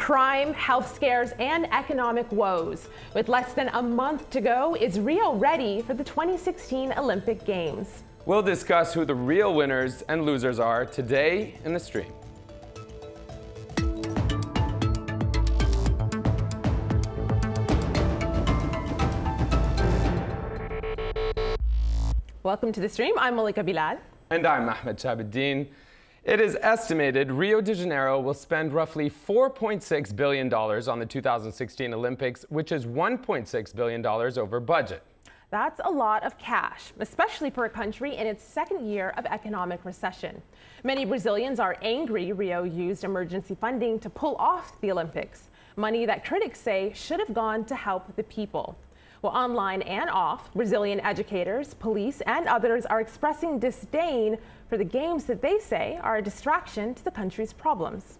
crime, health scares, and economic woes. With less than a month to go, is Rio ready for the 2016 Olympic Games? We'll discuss who the real winners and losers are today in the stream. Welcome to the stream. I'm Malika Bilal. And I'm Ahmed Shahabuddin. It is estimated Rio de Janeiro will spend roughly $4.6 billion on the 2016 Olympics, which is $1.6 billion over budget. That's a lot of cash, especially for a country in its second year of economic recession. Many Brazilians are angry Rio used emergency funding to pull off the Olympics, money that critics say should have gone to help the people. Well, online and off, Brazilian educators, police, and others are expressing disdain for the games that they say are a distraction to the country's problems.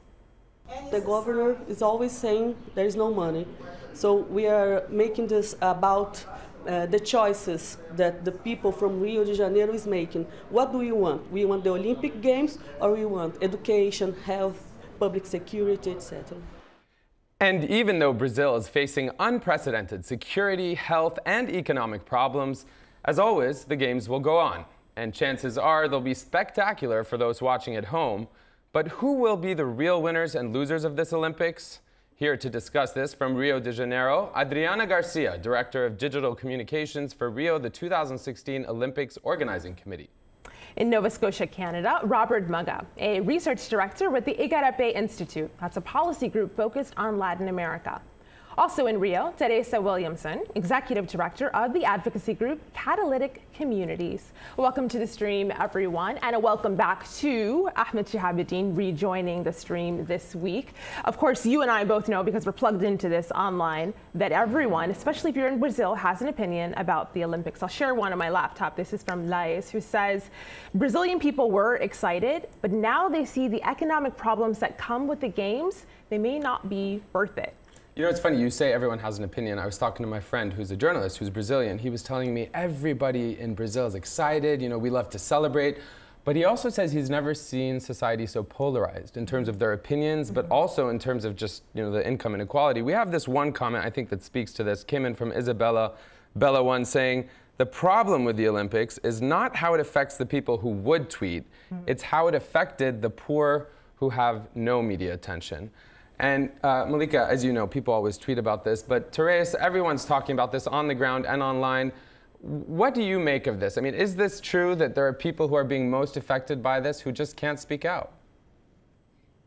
The governor is always saying there is no money. So we are making this about the choices that the people from Rio de Janeiro is making. What do we want? We want the Olympic Games, or we want education, health, public security, etc. And even though Brazil is facing unprecedented security, health, and economic problems, as always, the Games will go on. And chances are they'll be spectacular for those watching at home. But who will be the real winners and losers of this Olympics? Here to discuss this from Rio de Janeiro, Adriana Garcia, Director of Digital Communications for Rio, the 2016 Olympics Organizing Committee. In Nova Scotia, Canada, Robert Muga, a research director with the Igarapé Institute. That's a policy group focused on Latin America. Also in Rio, Teresa Williamson, executive director of the advocacy group Catalytic Communities. Welcome to the stream, everyone, and a welcome back to Ahmed Shahabuddin rejoining the stream this week. Of course, you and I both know, because we're plugged into this online, that everyone, especially if you're in Brazil, has an opinion about the Olympics. I'll share one on my laptop. This is from Laes, who says, Brazilian people were excited, but now they see the economic problems that come with the games. They may not be worth it. You know, it's funny, you say everyone has an opinion. I was talking to my friend who's a journalist, who's Brazilian. He was telling me everybody in Brazil is excited, you know, we love to celebrate. But he also says he's never seen society so polarized in terms of their opinions, but also in terms of just, you know, the income inequality. We have this one comment, I think, that speaks to this, came in from Isabella, Bella1, saying, the problem with the Olympics is not how it affects the people who would tweet, it's how it affected the poor who have no media attention. And Malika, as you know, people always tweet about this, but Teresa, everyone's talking about this on the ground and online. What do you make of this? I mean, is this true that there are people who are being most affected by this who just can't speak out?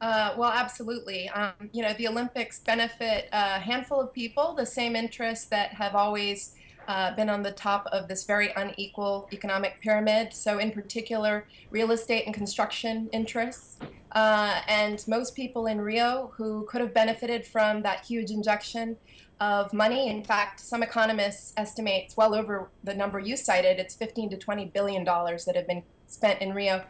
Well, absolutely. You know, the Olympics benefit a handful of people, the same interests that have always been on the top of this very unequal economic pyramid. So in particular, real estate and construction interests. And most people in Rio who could have benefited from that huge injection of money. In fact, some economists estimate well over the number you cited. It's $15 to $20 billion that have been spent in Rio.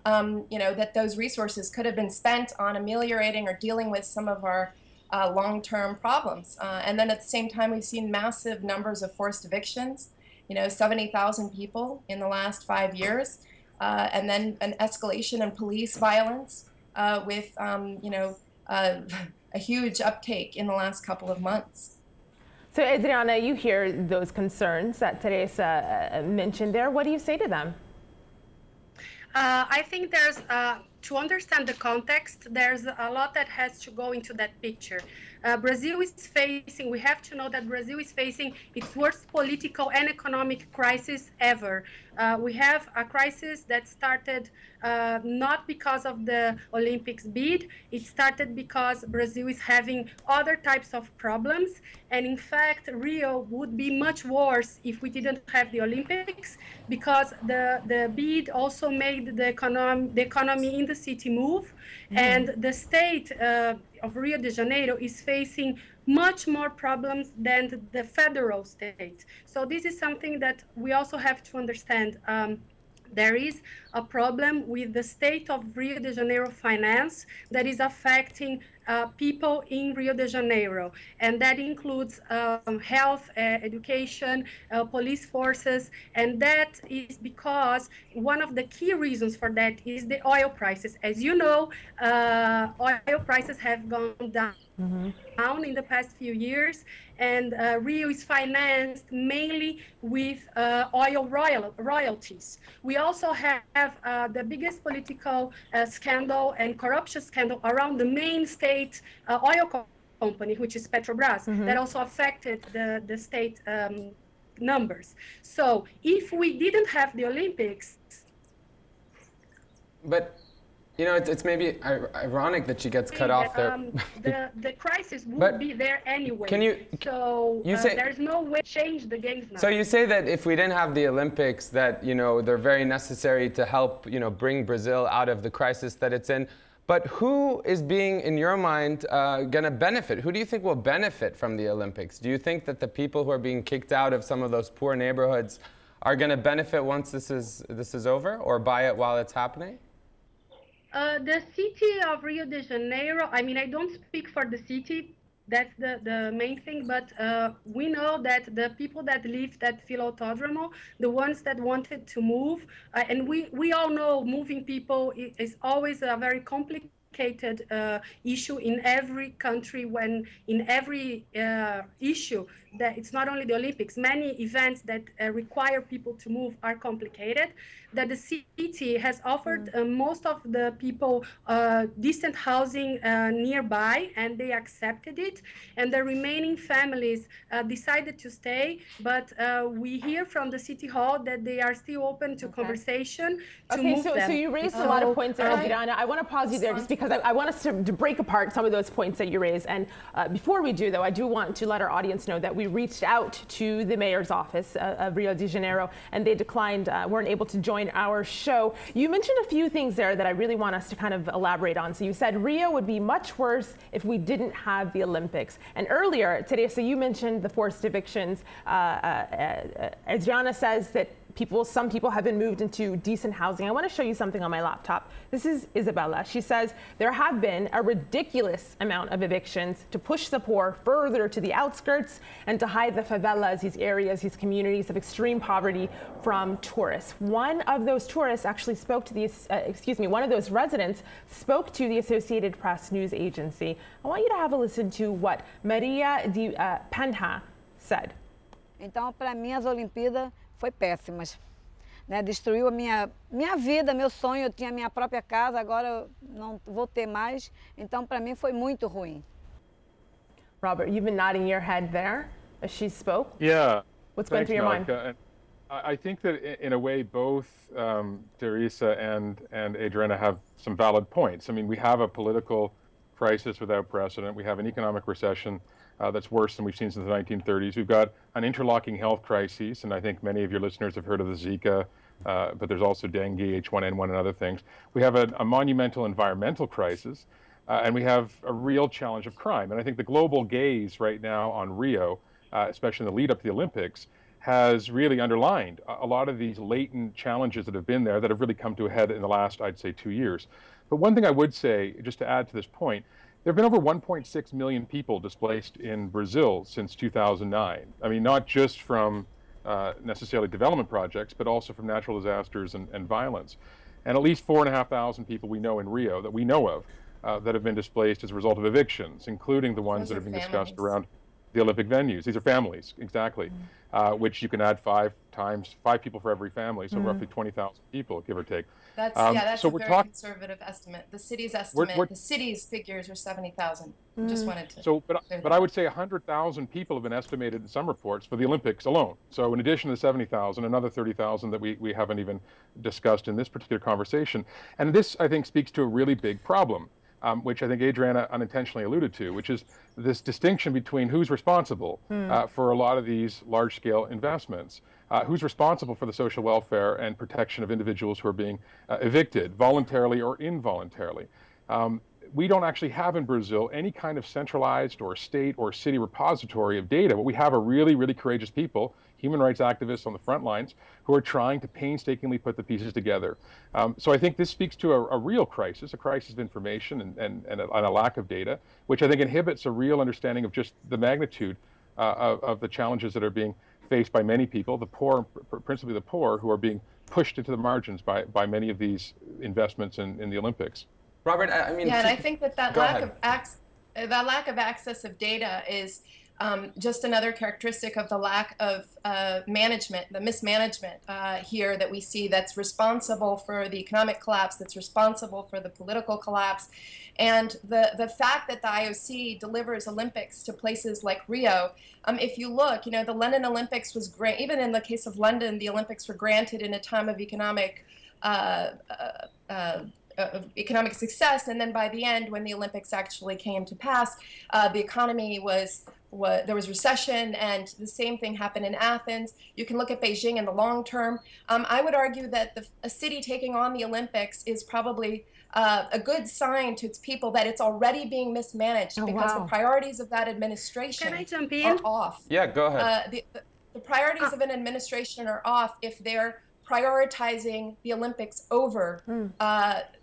You know, that those resources could have been spent on ameliorating or dealing with some of our long-term problems. And then at the same time, we've seen massive numbers of forced evictions, you know, 70,000 people in the last 5 years, and then an escalation in police violence with, you know, a huge uptake in the last couple of months. So Adriana, you hear those concerns that Teresa mentioned there. What do you say to them? I think there's, to understand the context, there's a lot that has to go into that picture. Brazil is facing, we have to know that Brazil is facing its worst political and economic crisis ever. We have a crisis that started not because of the Olympics bid, it started because Brazil is having other types of problems. And in fact, Rio would be much worse if we didn't have the Olympics, because the bid also made the economy in the city move. And the state of Rio de Janeiro is facing much more problems than the federal state. So this is something that we also have to understand. There is a problem with the state of Rio de Janeiro finance that is affecting people in Rio de Janeiro, and that includes health, education, police forces, and that is because one of the key reasons for that is the oil prices. As you know, oil prices have gone down. In the past few years, and Rio is financed mainly with oil royalties. We also have the biggest political scandal and corruption scandal around the main state oil company, which is Petrobras, that also affected the state numbers. So if we didn't have the Olympics... But you know, it's maybe ironic that she gets cut off there. The crisis would be there anyway. There's no way to change the games now. So you say that if we didn't have the Olympics, that, you know, they're very necessary to help, you know, bring Brazil out of the crisis that it's in. But who is being, in your mind, going to benefit? Who do you think will benefit from the Olympics? Do you think that the people who are being kicked out of some of those poor neighborhoods are going to benefit once this is over, or buy it while it's happening? The city of Rio de Janeiro, I mean, I don't speak for the city, that's the main thing, but we know that the people that lived at Filautódromo, the ones that wanted to move, and we all know moving people is always a very complicated issue in every country, when in every issue, that it's not only the Olympics, many events that require people to move are complicated, that the city has offered most of the people decent housing nearby, and they accepted it, and the remaining families decided to stay, but we hear from the city hall that they are still open to conversation to move them. So you raised a lot of points there, Adriana. I want to pause you there just because I want us to break apart some of those points that you raised. And before we do, though, I do want to let our audience know that we reached out to the mayor's office of Rio de Janeiro, and they declined, weren't able to join our show. You mentioned a few things there that I really want us to kind of elaborate on. So you said Rio would be much worse if we didn't have the Olympics. And earlier, Teresa, you mentioned the forced evictions. Adriana says that some people have been moved into decent housing. I want to show you something on my laptop. This is Isabella. She says there have been a ridiculous amount of evictions to push the poor further to the outskirts and to hide the favelas, these areas, these communities of extreme poverty, from tourists. One of those tourists actually spoke to the, one of those residents spoke to the Associated Press news agency. I want you to have a listen to what Maria de Penha said. Então, para mim, as Olimpíadas foi péssimas, né? Destruiu a minha vida, meu sonho. Eu tinha minha própria casa, agora eu não vou ter mais. Então, para mim, foi muito ruim. Robert, you've been nodding your head there as she spoke. Yeah. What's going through your mind? And I think that in a way, both Teresa and Adriana have some valid points. I mean, we have a political crisis without precedent. We have an economic recession that's worse than we've seen since the 1930s. We've got an interlocking health crisis, and I think many of your listeners have heard of the Zika, but there's also dengue, H1N1, and other things. We have a monumental environmental crisis, and we have a real challenge of crime. And I think the global gaze right now on Rio, especially in the lead up to the Olympics, has really underlined a lot of these latent challenges that have been there that have really come to a head in the last, I'd say, 2 years. But one thing I would say, just to add to this point, there have been over 1.6 million people displaced in Brazil since 2009. I mean, not just from necessarily development projects, but also from natural disasters and violence. And at least 4,500 people we know in Rio, that we know of, that have been displaced as a result of evictions, including the ones that have been discussed around the Olympic venues. These are families, exactly, which you can add 5 people for every family, so roughly 20,000 people, give or take. That's that's a very conservative estimate. The city's estimate, the city's figures are 70,000. Just wanted to. So, but I would say 100,000 people have been estimated in some reports for the Olympics alone. So, in addition to the 70,000, another 30,000 that we haven't even discussed in this particular conversation. And this, I think, speaks to a really big problem, which I think Adriana unintentionally alluded to, which is this distinction between who's responsible for a lot of these large-scale investments. Who's responsible for the social welfare and protection of individuals who are being evicted, voluntarily or involuntarily. We don't actually have in Brazil any kind of centralized or state or city repository of data. What we have are really, really courageous people human rights activists on the front lines who are trying to painstakingly put the pieces together. So I think this speaks to a real crisis, a crisis of information and a lack of data, which I think inhibits a real understanding of just the magnitude of the challenges that are being faced by many people, the poor, principally the poor, who are being pushed into the margins by many of these investments in the Olympics. Robert, I mean, yeah, and I think that lack of access of data is just another characteristic of the lack of management, the mismanagement here that we see, that's responsible for the economic collapse, that's responsible for the political collapse. And the fact that the IOC delivers Olympics to places like Rio, if you look, you know, the London Olympics was great. Even in the case of London, the Olympics were granted in a time of economic success, and then by the end, when the Olympics actually came to pass, the economy there was recession, and the same thing happened in Athens. You can look at Beijing in the long term. I would argue that a city taking on the Olympics is probably a good sign to its people that it's already being mismanaged, because the priorities of that administration are off. Yeah, go ahead. The priorities of an administration are off if they're prioritizing the Olympics over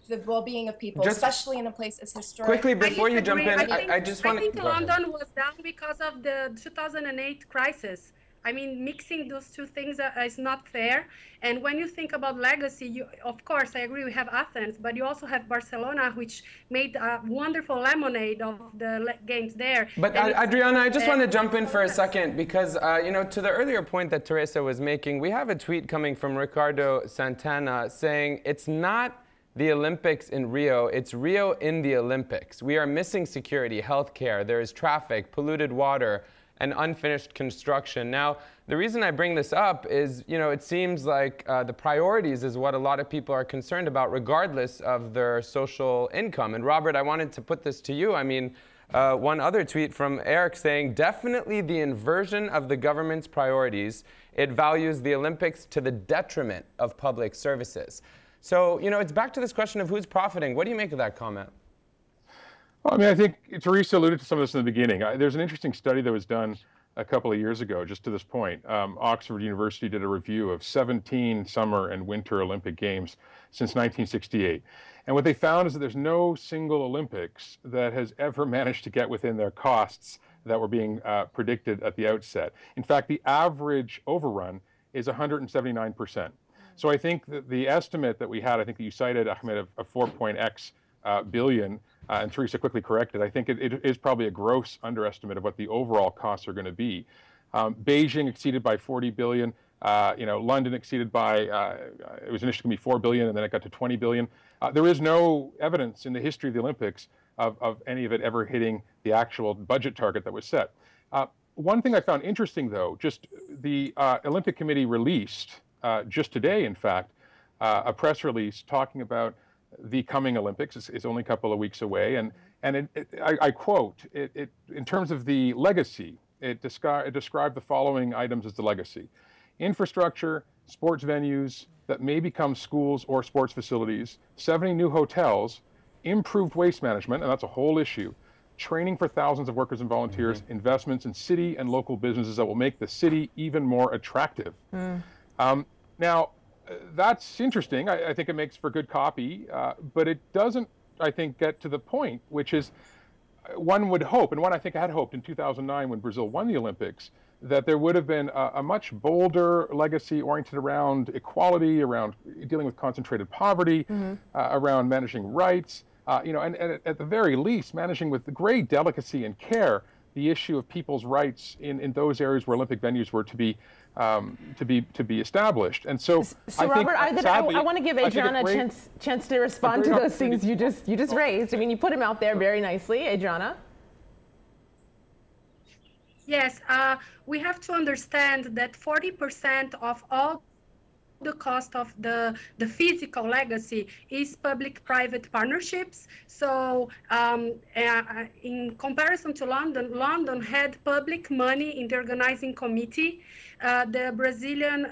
the well-being of people, especially in a place as historic. Quickly, before you jump in, I just want to... I think London was down because of the 2008 crisis. I mean, mixing those two things is not fair. And when you think about legacy, of course, I agree, we have Athens, but you also have Barcelona, which made a wonderful lemonade of the games there. But Adriana, I just want to jump in for a second, because, you know, to the earlier point that Teresa was making, we have a tweet coming from Ricardo Santana saying it's not the Olympics in Rio, it's Rio in the Olympics. We are missing security, healthcare, there is traffic, polluted water, and unfinished construction. Now, the reason I bring this up is, you know, it seems like the priorities is what a lot of people are concerned about, regardless of their social income. And Robert, I wanted to put this to you. I mean, one other tweet from Eric saying, definitely the inversion of the government's priorities. It values the Olympics to the detriment of public services. So, you know, it's back to this question of who's profiting. What do you make of that comment? Well, I mean, I think Teresa alluded to some of this in the beginning. There's an interesting study that was done a couple of years ago, just to this point. Oxford University did a review of 17 summer and winter Olympic Games since 1968. And what they found is that there's no single Olympics that has ever managed to get within their costs that were being predicted at the outset. In fact, the average overrun is 179%. So I think that the estimate that we had, I think that you cited, Ahmed, of 4.x billion, and Teresa quickly corrected, I think it is probably a gross underestimate of what the overall costs are going to be. Beijing exceeded by 40 billion. You know, London exceeded by, it was initially going to be 4 billion, and then it got to 20 billion. There is no evidence in the history of the Olympics of any of it ever hitting the actual budget target that was set. One thing I found interesting, though, just the Olympic Committee released, just today, in fact, a press release talking about the coming Olympics. It's only a couple of weeks away, and I quote, in terms of the legacy, it described the following items as the legacy: infrastructure, sports venues that may become schools or sports facilities, 70 new hotels, improved waste management, and that's a whole issue, training for thousands of workers and volunteers, investments in city and local businesses that will make the city even more attractive. Now, that's interesting. I think it makes for good copy, but it doesn't, I think, get to the point, which is one would hope, and one I think I had hoped in 2009 when Brazil won the Olympics, that there would have been a much bolder legacy oriented around equality, around dealing with concentrated poverty, around managing rights, you know, and at the very least, managing with great delicacy and care the issue of people's rights in those areas where Olympic venues were to be established. And so I Robert, think, sadly, I want to give Adriana a chance to respond to those things you just raised. I mean, you put them out there very nicely, Adriana. Yes, we have to understand that 40% of all the cost of the physical legacy is public-private partnerships. So in comparison to London, London had public money in the organizing committee. the Brazilian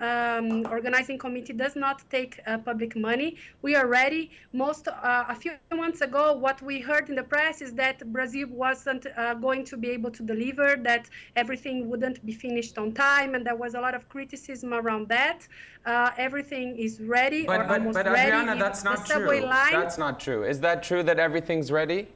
organizing committee does not take public money. We are ready. A few months ago, what we heard in the press is that Brazil wasn't going to be able to deliver, that everything wouldn't be finished on time, and there was a lot of criticism around that. Everything is ready or almost ready. But Adriana, that's not true. That's not true. Is that true that everything's ready?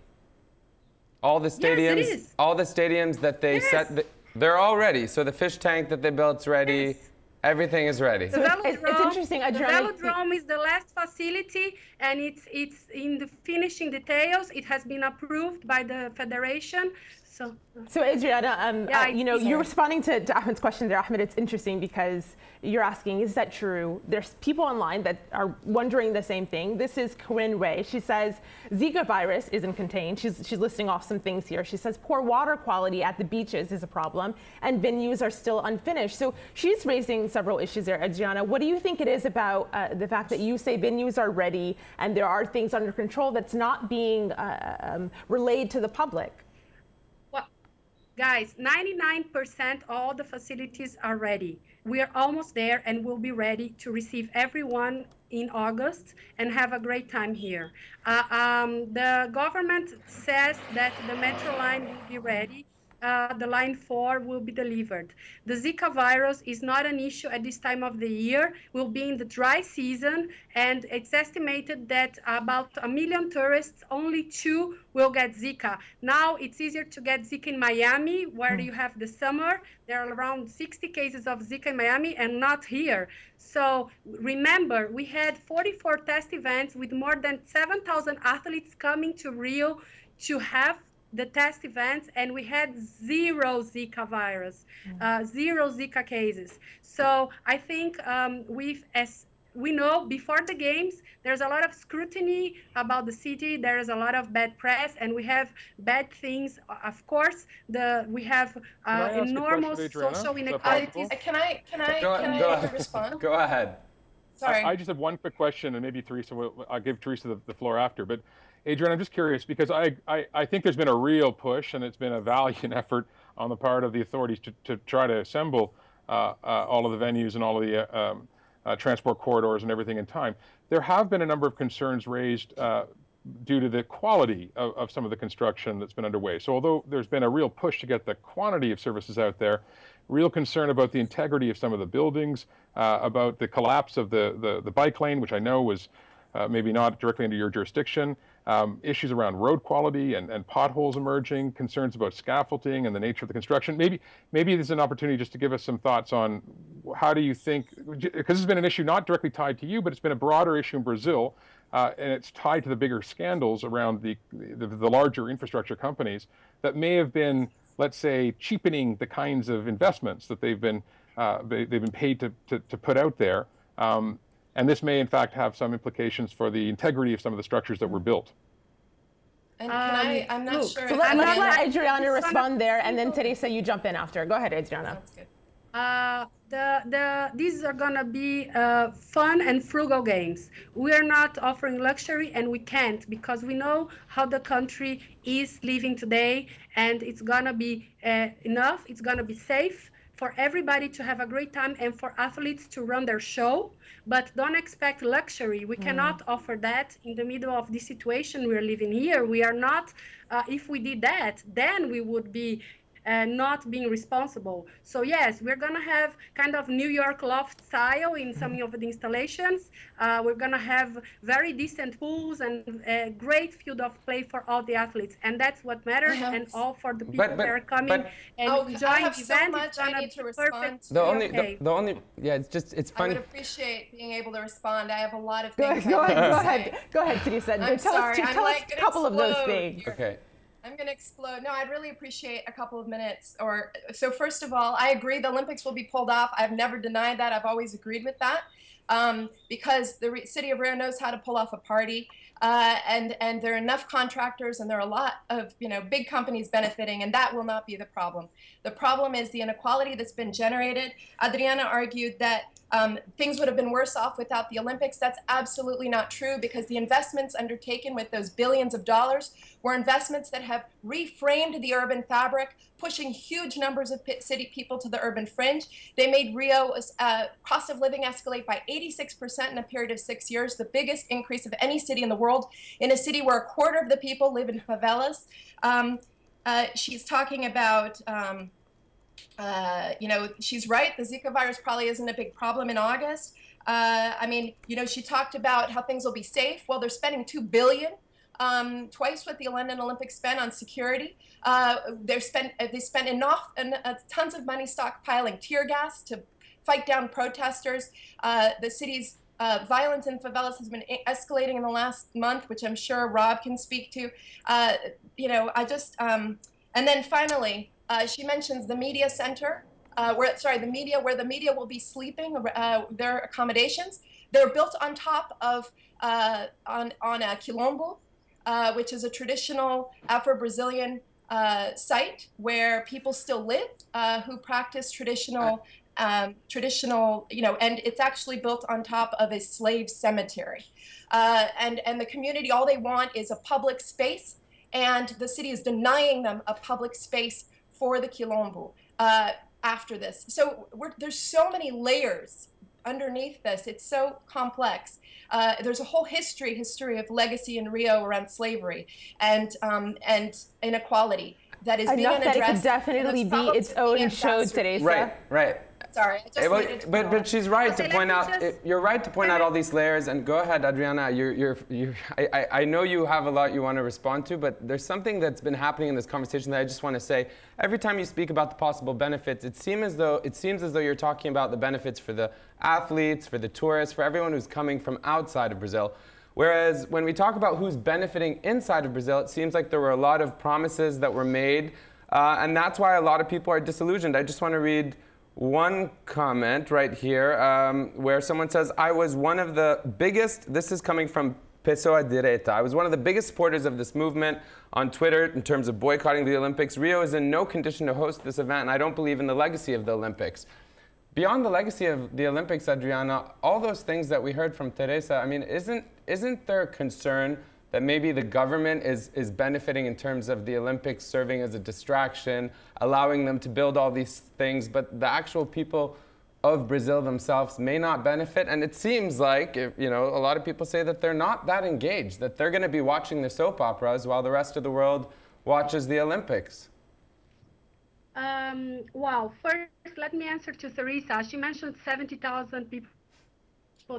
All the stadiums, yes, it is. all the stadiums that they set, they're all ready. So the fish tank that they built's ready. Yes. Everything is ready. So it's interesting. The Adriana, velodrome is the last facility, and it's in the finishing details. It has been approved by the federation. So Adriana, you're responding to Ahmed's question there. Ahmed, it's interesting because you're asking, is that true? There's people online that are wondering the same thing. This is Corinne Ray. She says Zika virus isn't contained. She's listing off some things here. She says poor water quality at the beaches is a problem, and venues are still unfinished. So she's raising several issues there. Adriana, what do you think it is about the fact that you say venues are ready and there are things under control that's not being relayed to the public? Guys, 99% all the facilities are ready. We are almost there and we'll be ready to receive everyone in August and have a great time here. The government says that the metro line will be ready. The line 4 will be delivered. The Zika virus is not an issue at this time of the year. We'll be in the dry season, and it's estimated that about 1 million tourists, only 2 will get Zika. Now it's easier to get Zika in Miami, where you have the summer. There are around 60 cases of Zika in Miami and not here. So remember, we had 44 test events with more than 7,000 athletes coming to Rio to have the test events, and we had 0 Zika virus, 0 Zika cases. So I think as we know, before the games, there's a lot of scrutiny about the city. There is a lot of bad press, and we have bad things. Of course, we have enormous social inequalities. Can I respond? Go ahead. Sorry. I just have one quick question, and maybe Teresa, I'll give Teresa the floor after. But Adrian, I'm just curious because I think there's been a real push, and it's been a valiant effort on the part of the authorities to try to assemble all of the venues and all of the transport corridors and everything in time. There have been a number of concerns raised due to the quality of some of the construction that's been underway. So although there's been a real push to get the quantity of services out there, real concern about the integrity of some of the buildings, about the collapse of the bike lane, which I know was maybe not directly under your jurisdiction, issues around road quality and potholes emerging, concerns about scaffolding and the nature of the construction. Maybe there's an opportunity just to give us some thoughts on how do you think, because it's been an issue not directly tied to you, but it's been a broader issue in Brazil, and it's tied to the bigger scandals around the larger infrastructure companies that may have been, let's say, cheapening the kinds of investments that they've been paid to put out there. And this may, in fact, have some implications for the integrity of some of the structures that were built. And I'm not sure. So let's let Adriana respond there, and then Teresa, you jump in after. Go ahead, Adriana. That's good. These are going to be fun and frugal games. We are not offering luxury, and we can't, because we know how the country is living today, and it's going to be enough. It's going to be safe for everybody to have a great time and for athletes to run their show, but don't expect luxury. We cannot offer that in the middle of this situation we're living here. We are not, if we did that, then we would be not being responsible. So yes, we're gonna have kind of New York loft style in some of the installations. We're gonna have very decent pools and a great field of play for all the athletes, and that's what matters, and all for the people that are coming and enjoying the event. So I need to respond. It's fun. I would appreciate being able to respond. I have a lot of things. Go ahead, Teresa. I'm sorry. Tell us a couple of those things. Okay. I'm going to explode. No, I'd really appreciate a couple of minutes. So first of all, I agree the Olympics will be pulled off. I've never denied that. I've always agreed with that because the city of Rio knows how to pull off a party. And there are enough contractors, and there are a lot of big companies benefiting, and that will not be the problem. The problem is the inequality that's been generated. Adriana argued that things would have been worse off without the Olympics. That's absolutely not true, because the investments undertaken with those billions of dollars were investments that have reframed the urban fabric, pushing huge numbers of city people to the urban fringe. They made Rio's cost of living escalate by 86% in a period of 6 years, the biggest increase of any city in the world, in a city where a quarter of the people live in favelas. She's talking about you know, she's right. The Zika virus probably isn't a big problem in August. I mean, you know, she talked about how things will be safe. Well, they're spending $2 billion, twice what the London Olympics spent on security. They spent enough and tons of money stockpiling tear gas to fight down protesters. The city's violence in favelas has been escalating in the last month, which I'm sure Rob can speak to. You know, I just, and then finally, she mentions the media center, where the media will be sleeping, their accommodations. They're built on top of, on a quilombo, which is a traditional Afro-Brazilian site where people still live, who practice traditional, you know, and it's actually built on top of a slave cemetery. And the community, all they want is a public space, and the city is denying them a public space for the quilombo after this. So there's so many layers underneath this. It's so complex. There's a whole history of legacy in Rio around slavery and inequality that is being unaddressed. Enough that it could definitely be its own show, Teresa. Right, right. Sorry, I just needed to but she's right to point out. You're right to point out all these layers. And go ahead, Adriana. I know you have a lot you want to respond to, but there's something that's been happening in this conversation that I just want to say. Every time you speak about the possible benefits, it seems as though you're talking about the benefits for the athletes, for the tourists, for everyone who's coming from outside of Brazil. Whereas when we talk about who's benefiting inside of Brazil, it seems like there were a lot of promises that were made, and that's why a lot of people are disillusioned. I just want to read one comment right here where someone says, I was one of the biggest, this is coming from Pessoa Direita, I was one of the biggest supporters of this movement on Twitter in terms of boycotting the Olympics. Rio is in no condition to host this event, and I don't believe in the legacy of the Olympics. Beyond the legacy of the Olympics, Adriana, all those things that we heard from Teresa, I mean, isn't there a concern that maybe the government is benefiting in terms of the Olympics serving as a distraction, allowing them to build all these things, but the actual people of Brazil themselves may not benefit? And it seems like, you know, a lot of people say that they're not that engaged, that they're going to be watching the soap operas while the rest of the world watches the Olympics. Well, first, let me answer to Teresa. She mentioned 70,000 people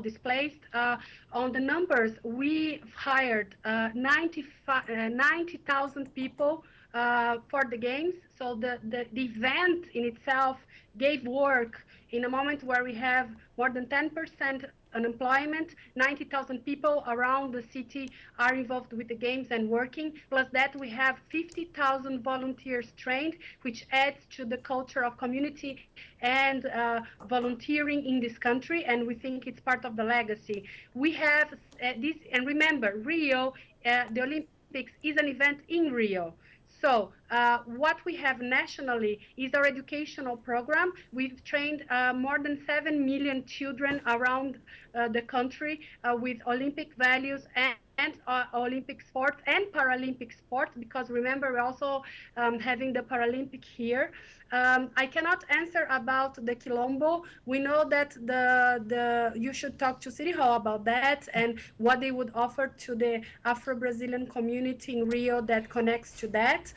displaced. On the numbers, we hired 90,000 people for the games. So the event in itself gave work in a moment where we have more than 10% unemployment. 90,000 people around the city are involved with the games and working. Plus that, we have 50,000 volunteers trained, which adds to the culture of community and volunteering in this country, and we think it's part of the legacy. We have this, and remember, Rio, the Olympics is an event in Rio. So what we have nationally is our educational program. We've trained more than 7 million children around the country with Olympic values and Olympic sports and Paralympic sports, because remember, we're also having the Paralympic here. I cannot answer about the Quilombo. We know that you should talk to City Hall about that and what they would offer to the Afro-Brazilian community in Rio that connects to that.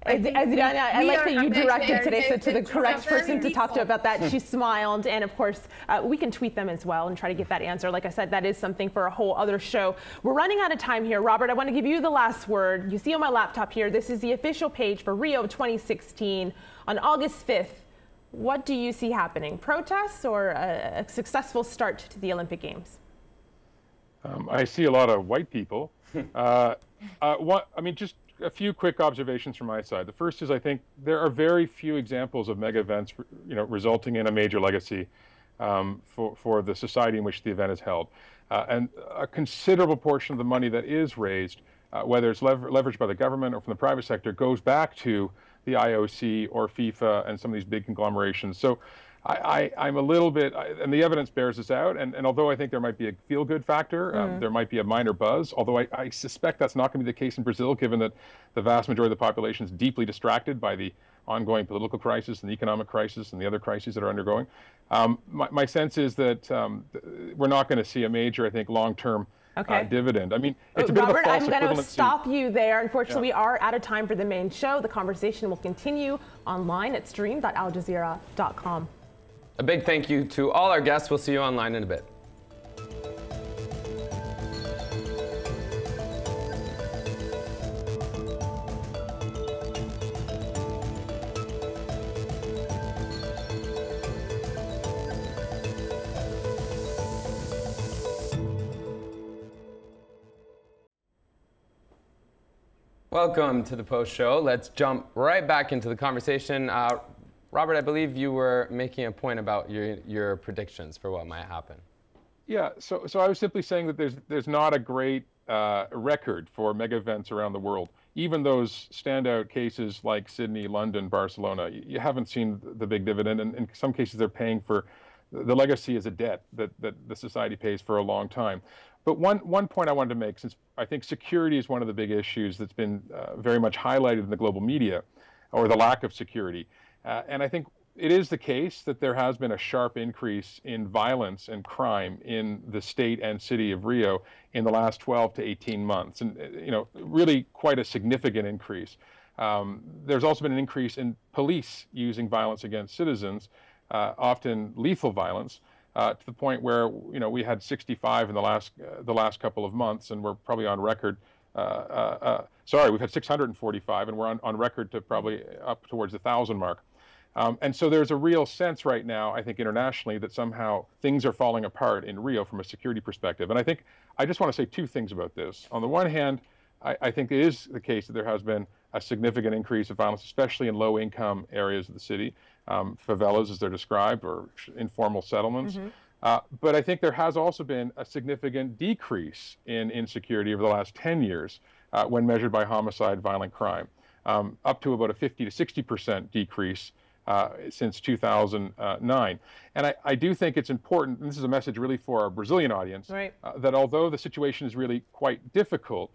Adriana, I like that you directed Teresa to the correct person to talk to about that. She smiled, and of course, we can tweet them as well and try to get that answer. Like I said, that is something for a whole other show. We're running out of time here. Robert, I want to give you the last word. You see on my laptop here, this is the official page for Rio 2016 on August 5th. What do you see happening? Protests or a successful start to the Olympic Games? I see a lot of white people. Just a few quick observations from my side. The first is, I think there are very few examples of mega events, resulting in a major legacy for the society in which the event is held. And a considerable portion of the money that is raised, whether it's leveraged by the government or from the private sector, goes back to the IOC or FIFA and some of these big conglomerations. So I'm a little bit, and the evidence bears this out, and although I think there might be a feel-good factor, there might be a minor buzz, although I suspect that's not going to be the case in Brazil, given that the vast majority of the population is deeply distracted by the ongoing political crisis and the economic crisis and the other crises that are undergoing. My sense is that we're not going to see a major, I think, long-term dividend. I mean, it's a bit Robert, of a false I'm going to equivalency. stop you there. Unfortunately, we are out of time for the main show. The conversation will continue online at stream.aljazeera.com. A big thank you to all our guests. We'll see you online in a bit. Welcome to the post show. Let's jump right back into the conversation. Robert, I believe you were making a point about your predictions for what might happen. Yeah, so I was simply saying that there's not a great record for mega events around the world. Even those standout cases like Sydney, London, Barcelona, you haven't seen the big dividend, and in some cases they're paying for the legacy as a debt that the society pays for a long time. But one point I wanted to make, since I think security is one of the big issues that's been very much highlighted in the global media, or the lack of security. And I think it is the case that there has been a sharp increase in violence and crime in the state and city of Rio in the last 12 to 18 months, and really quite a significant increase. There's also been an increase in police using violence against citizens, often lethal violence, to the point where we had 65 in the last couple of months, and we're probably on record. Sorry, we've had 645, and we're on record to probably up towards the 1,000 mark. And so there's a real sense right now, I think internationally, that somehow things are falling apart in Rio from a security perspective. And I just want to say two things about this. On the one hand, I think it is the case that there has been a significant increase of violence, especially in low-income areas of the city, favelas as they're described, or informal settlements. But I think there has also been a significant decrease in insecurity over the last 10 years when measured by homicide, violent crime, up to about a 50 to 60% decrease since 2009. And I do think it's important, and this is a message really for our Brazilian audience, that although the situation is really quite difficult,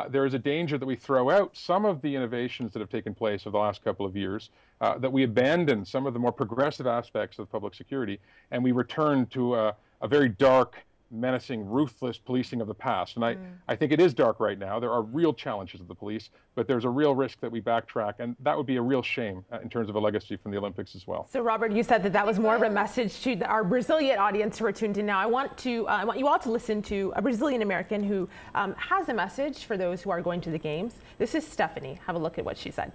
there is a danger that we throw out some of the innovations that have taken place over the last couple of years, that we abandon some of the more progressive aspects of public security, and we return to a very dark, menacing, ruthless policing of the past. And I think it is dark right now. There are real challenges of the police, but there's a real risk that we backtrack, and that would be a real shame in terms of a legacy from the Olympics as well. So, Robert, you said that was more of a message to our Brazilian audience who are tuned in now. I want you all to listen to a Brazilian American who has a message for those who are going to the games. This is Stephanie. Have a look at what she said.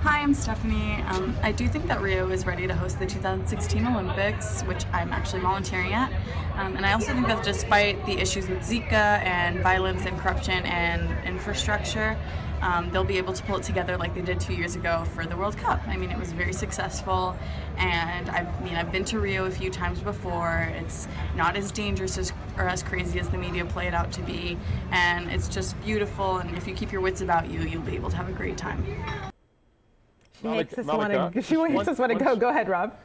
Hi, I'm Stephanie. I do think that Rio is ready to host the 2016 Olympics, which I'm actually volunteering at. And I also think that despite the issues with Zika and violence and corruption and infrastructure, they'll be able to pull it together like they did 2 years ago for the World Cup. I mean, it was very successful, and I've been to Rio a few times before. It's not as dangerous or as crazy as the media play it out to be, and it's just beautiful, and if you keep your wits about you, you'll be able to have a great time. She makes us want to go. Go ahead, Rob.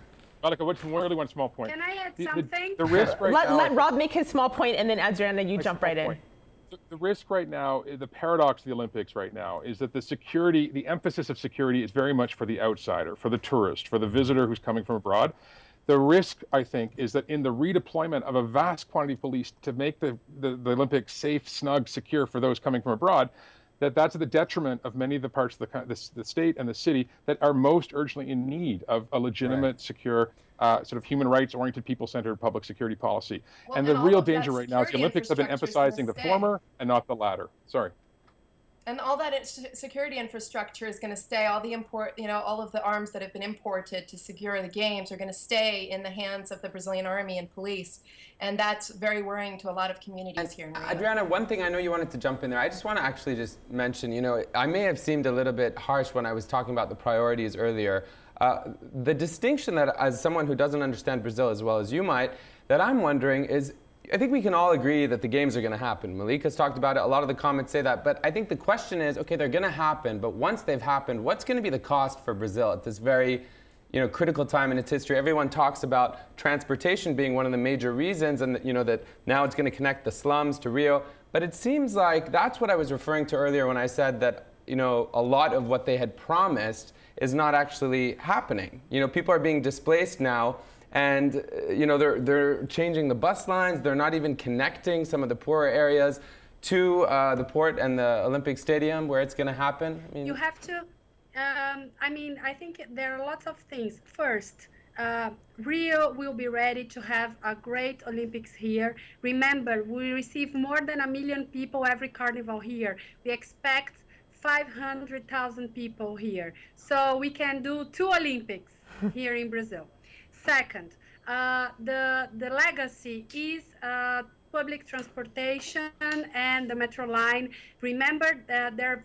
Malika, really one small point. Can I add something? The risk right now, let Rob make his small point, and then Adriana, you jump right in. The risk right now, the paradox of the Olympics right now, is that the emphasis of security is very much for the outsider, for the tourist, for the visitor who's coming from abroad. The risk, I think, is that in the redeployment of a vast quantity of police to make the Olympics safe, snug, secure for those coming from abroad, that's at the detriment of many of the parts of the state and the city that are most urgently in need of a legitimate, secure, sort of human rights-oriented, people-centered public security policy. Well, and the real danger right now is the Olympics have been emphasizing the former and not the latter. Sorry. And all that security infrastructure is going to stay. All the all of the arms that have been imported to secure the games are going to stay in the hands of the Brazilian army and police, and that's very worrying to a lot of communities here in Rio. Adriana, one thing I know you wanted to jump in there. I just want to actually just mention, I may have seemed a little bit harsh when I was talking about the priorities earlier. The distinction that, as someone who doesn't understand Brazil as well as you might, that I'm wondering is, I think we can all agree that the games are going to happen. Malika's talked about it. A lot of the comments say that. But I think the question is, okay, they're going to happen. But once they've happened, what's going to be the cost for Brazil at this very, critical time in its history. Everyone talks about transportation being one of the major reasons, and that now it's going to connect the slums to Rio. But it seems like that's what I was referring to earlier when I said that a lot of what they had promised is not actually happening. People are being displaced now, and they're changing the bus lines. They're not even connecting some of the poorer areas to the port and the Olympic Stadium where it's going to happen. You have to. I think there are lots of things. First, Rio will be ready to have a great Olympics here. Remember, we receive more than 1 million people every carnival here. We expect 500,000 people here. So we can do 2 Olympics here in Brazil. Second, the legacy is public transportation and the metro line. Remember that there are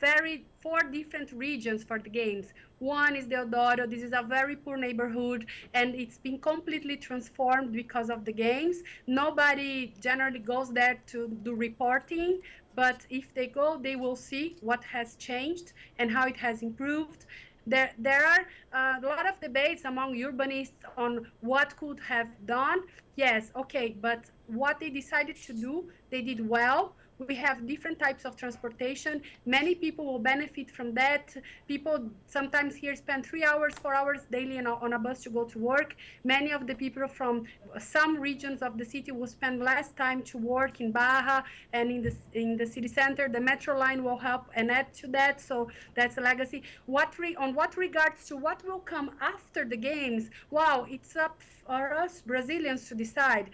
4 different regions for the games. One is Deodoro. This is a very poor neighborhood, and it's been completely transformed because of the games. Nobody generally goes there to do reporting, but if they go, they will see what has changed and how it has improved. There are a lot of debates among urbanists on what could have done. Yes, okay, but what they decided to do, they did well. We have different types of transportation. Many people will benefit from that. People sometimes here spend 3 hours, 4 hours daily on a bus to go to work. Many of the people from some regions of the city will spend less time to work in Barra and in the city center. The metro line will help and add to that. So that's a legacy. On what regards to what will come after the games, wow, it's up for us Brazilians to decide.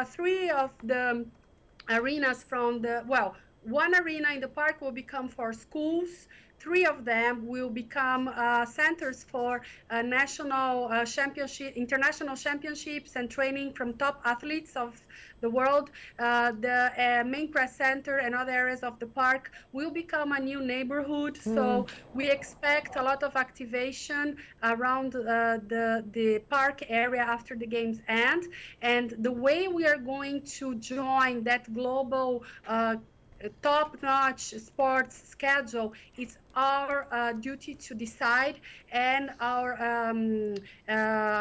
3 of the arenas one arena in the park will become for schools. 3 of them will become centers for international championships and training from top athletes of the world. The main press center and other areas of the park will become a new neighborhood. So we expect a lot of activation around the park area after the games end. And the way we are going to join that global top-notch sports schedule, it's our duty to decide, and our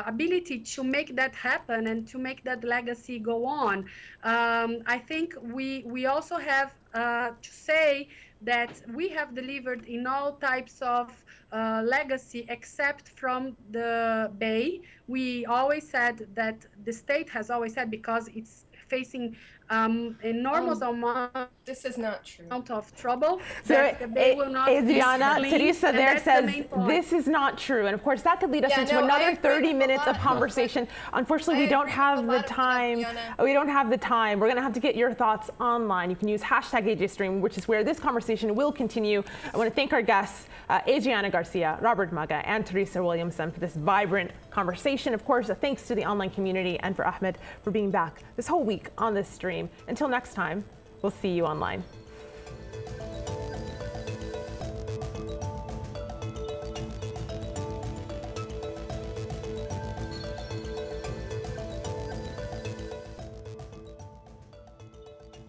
ability to make that happen and to make that legacy go on. I think we also have to say that we have delivered in all types of legacy except from the Bay. We always said that the state has always said, because it's facing enormous amount. This is not true. Amount of trouble. So Adriana, Teresa there says this is not true, and of course that could lead us into another 30 minutes of conversation. Unfortunately, we don't have the time. We don't have the time. We're going to have to get your thoughts online. You can use #AJStream, which is where this conversation will continue. I want to thank our guests, Adriana Garcia, Robert Maga, and Teresa Williamson, for this vibrant conversation. Of course, thanks to the online community and for Ahmed for being back this whole week on this stream. Until next time, we'll see you online.